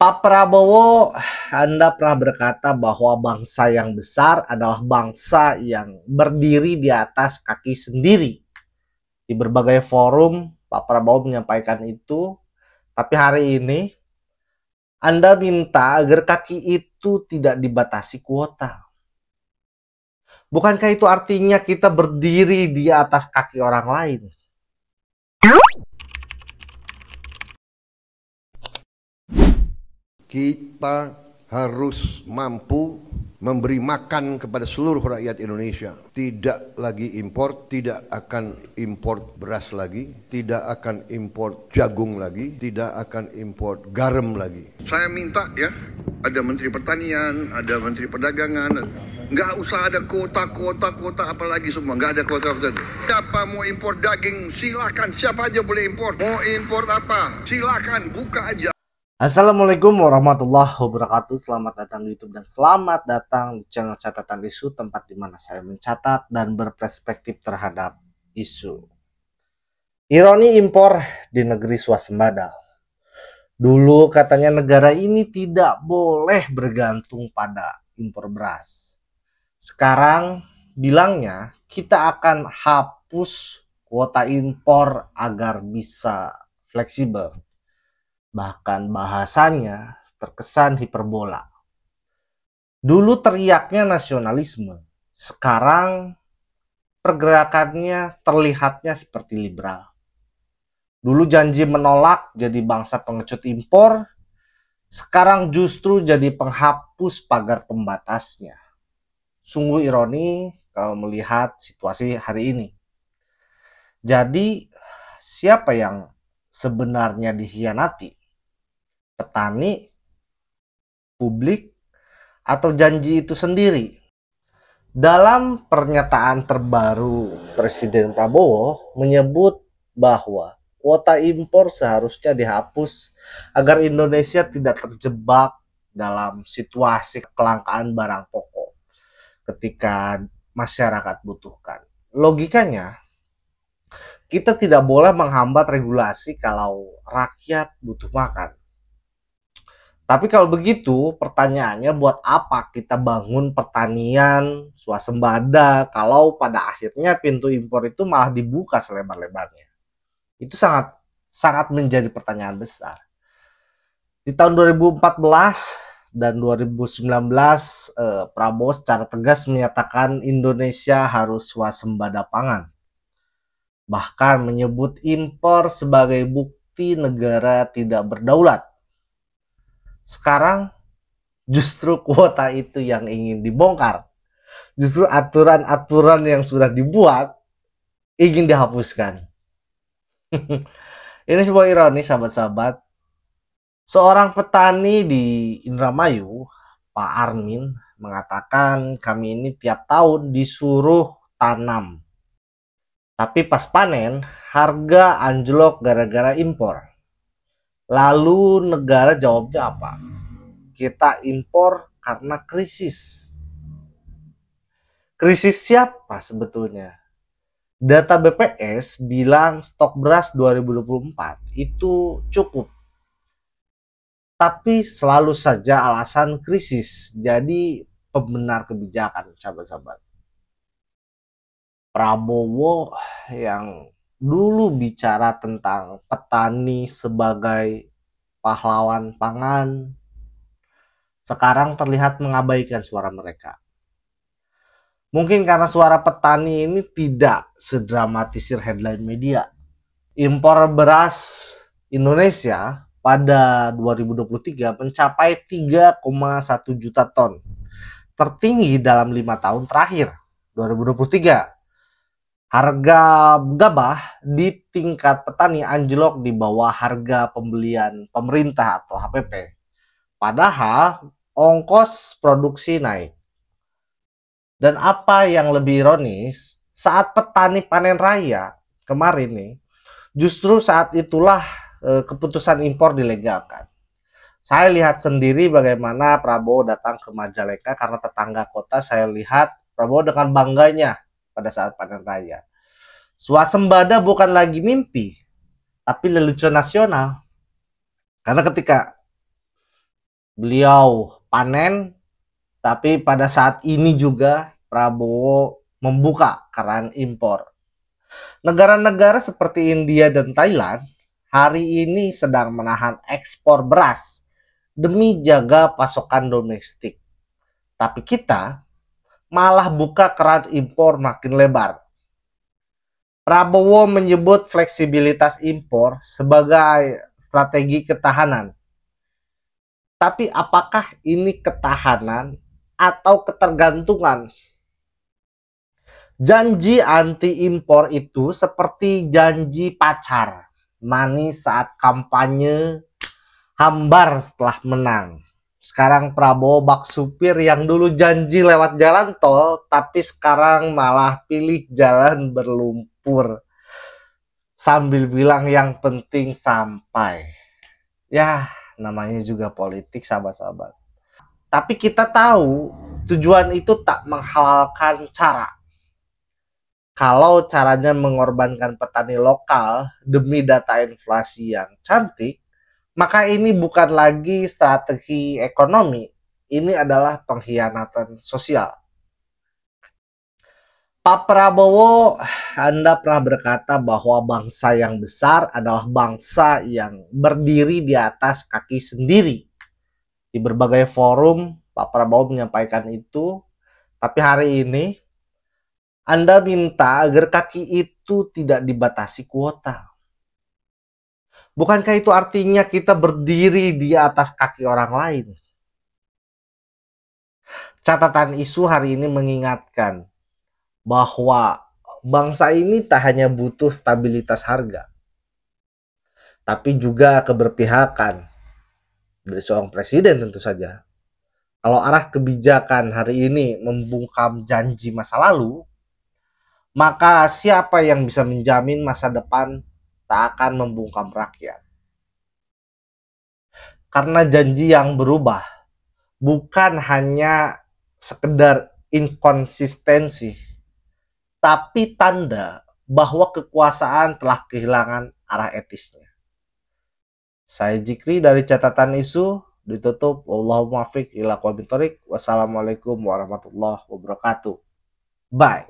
Pak Prabowo, Anda pernah berkata bahwa bangsa yang besar adalah bangsa yang berdiri di atas kaki sendiri. Di berbagai forum, Pak Prabowo menyampaikan itu, tapi hari ini Anda minta agar kaki itu tidak dibatasi kuota. Bukankah itu artinya kita berdiri di atas kaki orang lain? Kita harus mampu memberi makan kepada seluruh rakyat Indonesia. Tidak lagi impor, tidak akan impor beras lagi, tidak akan impor jagung lagi, tidak akan impor garam lagi. Saya minta ya, ada Menteri Pertanian, ada Menteri Perdagangan, nggak usah ada kuota apalagi semua, nggak ada kuota. Siapa mau impor daging, silakan, siapa aja boleh impor. Mau impor apa, silakan, buka aja. Assalamualaikum warahmatullahi wabarakatuh. Selamat datang di YouTube dan selamat datang di channel catatan isu, tempat di mana saya mencatat dan berperspektif terhadap isu. Ironi impor di negeri swasembada. Dulu katanya negara ini tidak boleh bergantung pada impor beras. Sekarang bilangnya kita akan hapus kuota impor agar bisa fleksibel. Bahkan bahasanya terkesan hiperbola. Dulu teriaknya nasionalisme, sekarang pergerakannya terlihatnya seperti liberal. Dulu janji menolak jadi bangsa pengecut impor, sekarang justru jadi penghapus pagar pembatasnya. Sungguh ironi kalau melihat situasi hari ini. Jadi siapa yang sebenarnya dikhianati? Petani, publik, atau janji itu sendiri? Dalam pernyataan terbaru, Presiden Prabowo menyebut bahwa kuota impor seharusnya dihapus agar Indonesia tidak terjebak dalam situasi kelangkaan barang pokok ketika masyarakat butuhkan. Logikanya, kita tidak boleh menghambat regulasi kalau rakyat butuh makan. Tapi kalau begitu, pertanyaannya buat apa kita bangun pertanian swasembada kalau pada akhirnya pintu impor itu malah dibuka selebar-lebarnya? Itu sangat menjadi pertanyaan besar. Di tahun 2014 dan 2019, Prabowo secara tegas menyatakan Indonesia harus swasembada pangan. Bahkan menyebut impor sebagai bukti negara tidak berdaulat. Sekarang justru kuota itu yang ingin dibongkar. Justru aturan-aturan yang sudah dibuat ingin dihapuskan. Ini sebuah ironi, sahabat-sahabat. Seorang petani di Indramayu, Pak Armin, mengatakan kami ini tiap tahun disuruh tanam. Tapi pas panen, harga anjlok gara-gara impor. Lalu negara jawabnya apa? Kita impor karena krisis. Krisis siapa sebetulnya? Data BPS bilang stok beras 2024 itu cukup. Tapi selalu saja alasan krisis jadi pembenar kebijakan, sahabat-sahabat. Prabowo yang dulu bicara tentang petani sebagai pahlawan pangan, sekarang terlihat mengabaikan suara mereka. Mungkin karena suara petani ini tidak sedramatisir headline media. Impor beras Indonesia pada 2023 mencapai 3,1 juta ton. Tertinggi dalam 5 tahun terakhir, 2023. Harga gabah di tingkat petani anjlok di bawah harga pembelian pemerintah atau HPP. Padahal ongkos produksi naik. Dan apa yang lebih ironis, saat petani panen raya kemarin nih, justru saat itulah keputusan impor dilegalkan. Saya lihat sendiri bagaimana Prabowo datang ke Majalengka karena tetangga kota. Saya lihat Prabowo dengan bangganya pada saat panen raya. Swasembada bukan lagi mimpi, tapi lelucon nasional. Karena ketika Beliau panen, tapi pada saat ini juga Prabowo membuka keran impor. Negara-negara seperti India dan Thailand hari ini sedang menahan ekspor beras demi jaga pasokan domestik. Tapi kita malah buka keran impor makin lebar. Prabowo menyebut fleksibilitas impor sebagai strategi ketahanan. Tapi apakah ini ketahanan atau ketergantungan? Janji anti impor itu seperti janji pacar, manis saat kampanye, hambar setelah menang. Sekarang Prabowo bak supir yang dulu janji lewat jalan tol, tapi sekarang malah pilih jalan berlumpur. Sambil bilang yang penting sampai. Ya, namanya juga politik, sahabat-sahabat. Tapi kita tahu tujuan itu tak menghalalkan cara. Kalau caranya mengorbankan petani lokal demi data inflasi yang cantik, maka ini bukan lagi strategi ekonomi, ini adalah pengkhianatan sosial. Pak Prabowo, Anda pernah berkata bahwa bangsa yang besar adalah bangsa yang berdiri di atas kaki sendiri. Di berbagai forum, Pak Prabowo menyampaikan itu, tapi hari ini Anda minta agar kaki itu tidak dibatasi kuota. Bukankah itu artinya kita berdiri di atas kaki orang lain? Catatan isu hari ini mengingatkan bahwa bangsa ini tak hanya butuh stabilitas harga, tapi juga keberpihakan dari seorang presiden tentu saja. Kalau arah kebijakan hari ini membungkam janji masa lalu, maka siapa yang bisa menjamin masa depan tak akan membungkam rakyat? Karena janji yang berubah bukan hanya sekedar inkonsistensi, tapi tanda bahwa kekuasaan telah kehilangan arah etisnya. Saya Jikri dari catatan isu, ditutup. Wallahul muwaffiq ila aqwamit thoriq. Wassalamualaikum warahmatullahi wabarakatuh. Bye.